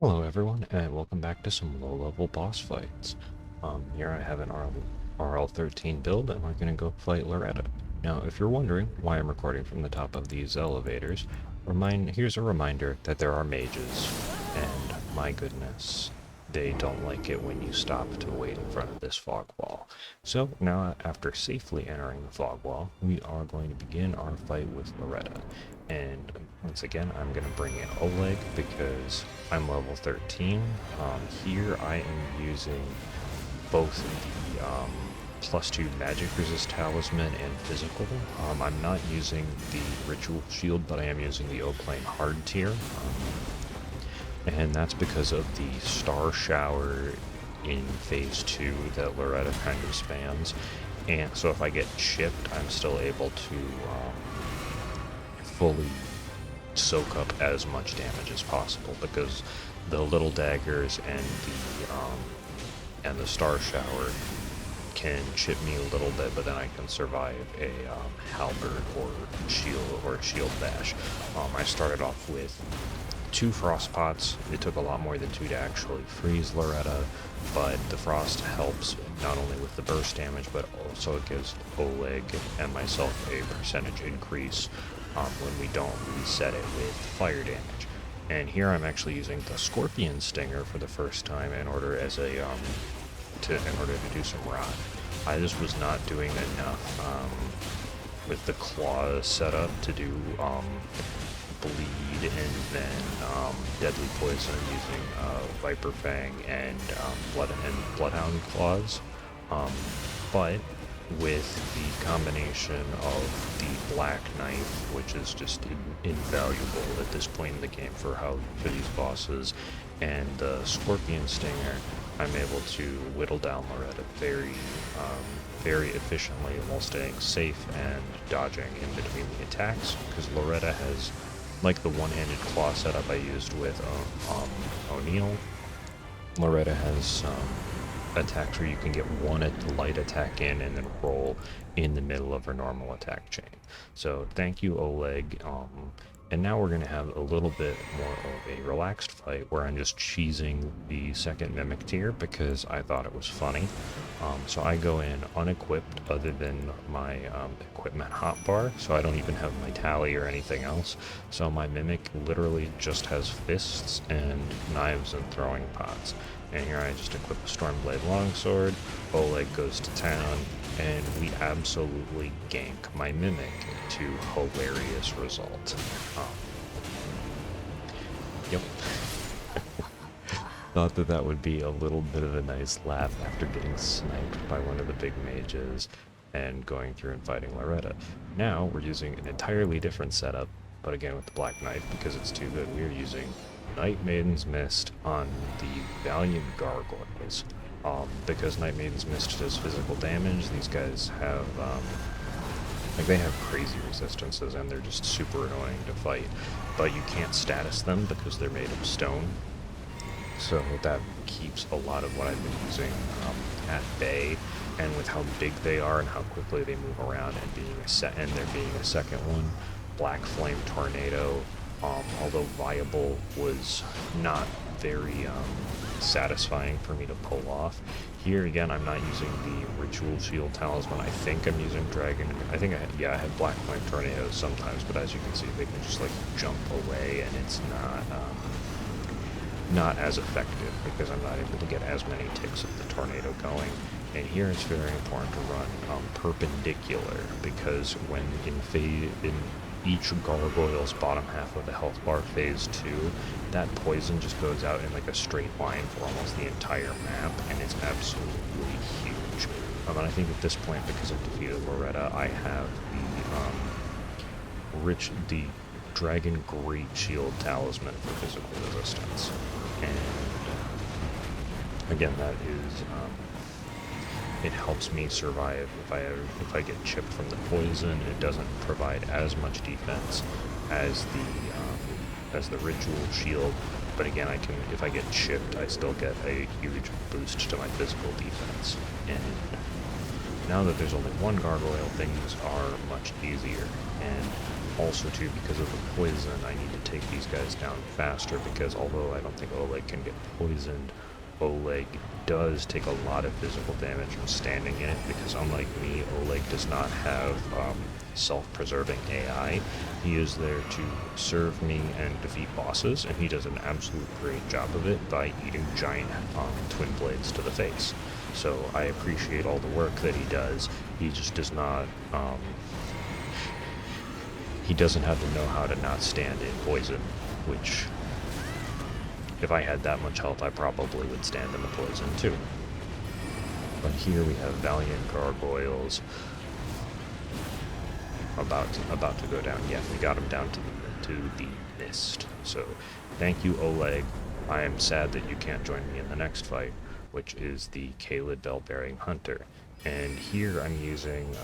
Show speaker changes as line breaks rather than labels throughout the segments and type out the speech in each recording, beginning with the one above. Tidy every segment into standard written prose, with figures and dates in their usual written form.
Hello everyone, and welcome back to some low-level boss fights. Here I have an RL13 build, and we're going to go fight Loretta. Now, if you're wondering why I'm recording from the top of these elevators, here's a reminder that there are mages, and my goodness, they don't like it when you stop to wait in front of this fog wall. So now, after safely entering the fog wall, we are going to begin our fight with Loretta. And once again, I'm going to bring in Oleg because I'm level 13. Here I am using both the +2 magic resist talisman and physical. I'm not using the ritual shield, but I am using the Oak-Lane hard tier. And that's because of the star shower in phase 2 that Loretta kind of spams. And so if I get chipped, I'm still able to fully soak up as much damage as possible, because the little daggers and the star shower can chip me a little bit, but then I can survive a halberd or shield bash. I started off with 2 frost pots. It took a lot more than 2 to actually freeze Loretta, but the frost helps not only with the burst damage, but also it gives Oleg and myself a percentage increase when we don't reset it with fire damage. And here I'm actually using the Scorpion Stinger for the first time in order to do some rot. I just was not doing enough with the claws set up to do bleed and then deadly poison using Viper Fang and Bloodhound claws. But with the combination of the Black Knife, which is just invaluable at this point in the game for these bosses, and the Scorpion Stinger, I'm able to whittle down Loretta very efficiently while staying safe and dodging in between the attacks, because Loretta has, like the one-handed claw setup I used with O'Neill, Loretta has attacks where you can get one light attack in and then roll in the middle of her normal attack chain. So thank you, Oleg. And now we're going to have a little bit more of a relaxed fight where I'm just cheesing the second Mimic tier because I thought it was funny. So I go in unequipped other than my equipment hotbar, so I don't even have my tally or anything else. So my Mimic literally just has fists and knives and throwing pots. And here I just equip a Stormblade Longsword, Oleg goes to town, and we absolutely gank my Mimic to hilarious result. Yep. Thought that would be a little bit of a nice laugh after getting sniped by one of the big mages and going through and fighting Loretta. Now we're using an entirely different setup, but again with the Black Knife because it's too good. We're using Night Maiden's Mist on the Valiant Gargoyles. Because Night Maiden's Mist does physical damage, these guys have, they have crazy resistances and they're just super annoying to fight, but you can't status them because they're made of stone. So that keeps a lot of what I've been using at bay, and with how big they are and how quickly they move around, and there being a second one, Black Flame Tornado, although viable, was not very satisfying for me to pull off. Here again, I'm not using the Ritual Shield Talisman. I think I'm using Dragon. I had Black Flame Tornadoes sometimes, but as you can see, they can just like jump away, and it's not as effective because I'm not able to get as many ticks of the tornado going. And here it's very important to run perpendicular, because when in each gargoyle's bottom half of the health bar phase 2, that poison just goes out in like a straight line for almost the entire map, and it's absolutely huge. And I think at this point, because I've defeated Loretta, I have the Dragon Greatshield Talisman for physical resistance. And again, that is it helps me survive if I get chipped from the poison. It doesn't provide as much defense as the ritual shield, but again, if I get chipped, I still get a huge boost to my physical defense. And now that there's only one gargoyle, things are much easier. And also too, because of the poison, I need to take these guys down faster, because although I don't think Oleg can get poisoned, Oleg does take a lot of physical damage from standing in it, because unlike me, Oleg does not have self-preserving AI. He is there to serve me and defeat bosses, and he does an absolute great job of it by eating giant twin blades to the face. So I appreciate all the work that he does. He just does not, he doesn't have the know-how to not stand in poison, which, if I had that much health, I probably would stand in the poison too. But here we have Valiant Gargoyles about to go down. Yeah, we got him down to the mist. So thank you, Oleg. I am sad that you can't join me in the next fight, which is the Caelid Bell-Bearing Hunter. And here I'm using,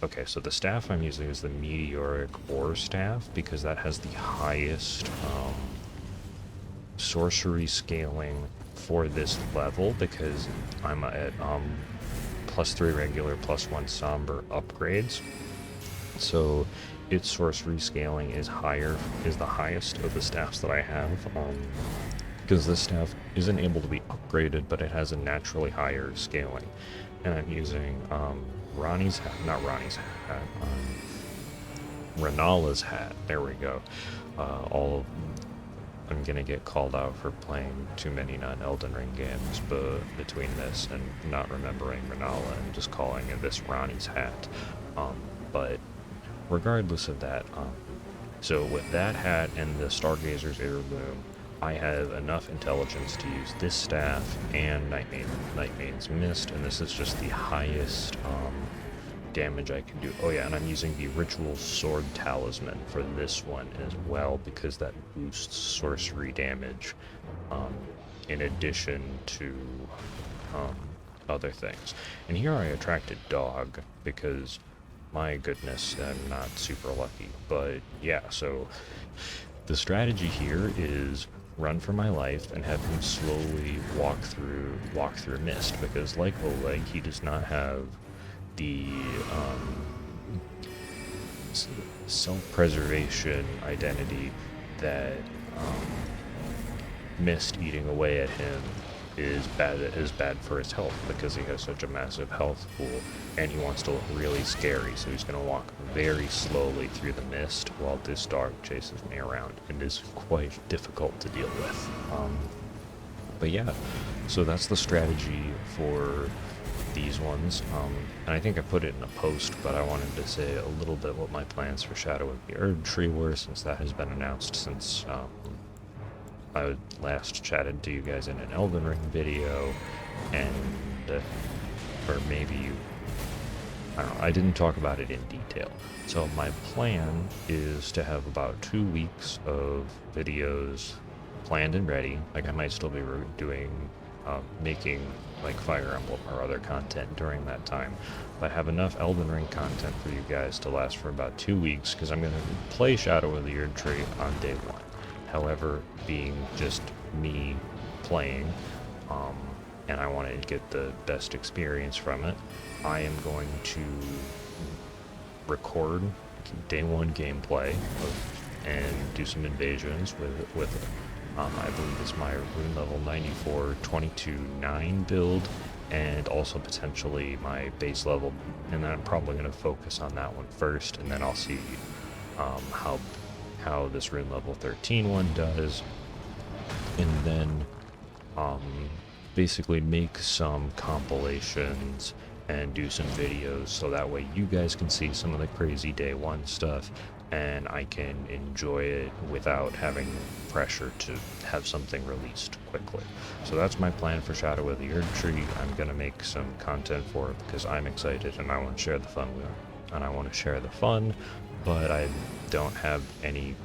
okay, so the staff I'm using is the Meteoric Ore Staff, because that has the highest sorcery scaling for this level, because I'm at +3 regular, +1 somber upgrades. So its sorcery scaling is the highest of the staffs that I have, because this staff isn't able to be upgraded, but it has a naturally higher scaling. And I'm using Renala's hat. There we go. I'm gonna get called out for playing too many non-Elden Ring games, but between this and not remembering Renala and just calling it this Ronnie's hat. But regardless of that, so with that hat and the Stargazer's Heirloom, I have enough intelligence to use this staff and Nightmane's Mist, and this is just the highest damage I can do. Oh yeah, and I'm using the Ritual Sword Talisman for this one as well, because that boosts sorcery damage in addition to other things. And here I attracted Dog, because my goodness, I'm not super lucky. But yeah, so the strategy here is run for my life and have him slowly walk through mist, because like Oleg, he does not have the self-preservation identity that mist eating away at him is bad for his health, because he has such a massive health pool, and he wants to look really scary, so he's going to walk very slowly through the mist while this dog chases me around, and is quite difficult to deal with. But yeah, so that's the strategy for these ones, and I think I put it in a post, but I wanted to say a little bit what my plans for Shadow of the Erdtree were, since that has been announced since I last chatted to you guys in an Elden Ring video, and or maybe I don't know, I didn't talk about it in detail. So my plan is to have about 2 weeks of videos planned and ready. Like, I might still be doing making like Fire Emblem or other content during that time, but have enough Elden Ring content for you guys to last for about 2 weeks, because I'm going to play Shadow of the Erdtree on day 1. However, being just me playing, and I want to get the best experience from it, I am going to record day 1 gameplay and do some invasions with I believe it's my rune level 94 22-9 build, and also potentially my base level, and then I'm probably going to focus on that one first, and then I'll see how this rune level 13 one does, and then basically make some compilations and do some videos, so that way you guys can see some of the crazy day 1 stuff, and I can enjoy it without having pressure to have something released quickly. So that's my plan for Shadow of the Erdtree. I'm gonna make some content for it because I'm excited and I want to share the fun with it. And I want to share the fun, but I don't have any,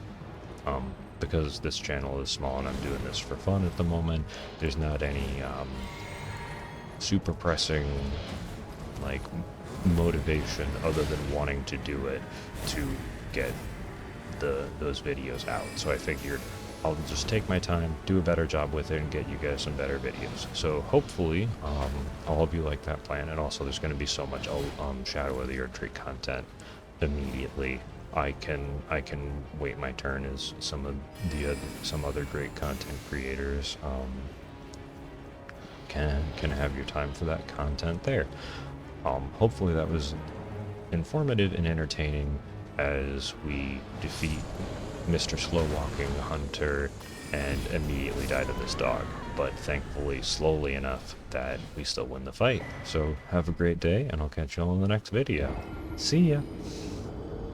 because this channel is small and I'm doing this for fun at the moment, there's not any super pressing like motivation other than wanting to do it to get those videos out. So I figured I'll just take my time, do a better job with it, and get you guys some better videos. So hopefully, I hope you like that plan. And also, there's going to be so much Shadow of the Erdtree content immediately. I can wait my turn as some other great content creators can have your time for that content there. Hopefully that was informative and entertaining as we defeat Mr. Slow Walking Hunter and immediately die to this dog, but thankfully slowly enough that we still win the fight. So have a great day, and I'll catch you all in the next video. See ya!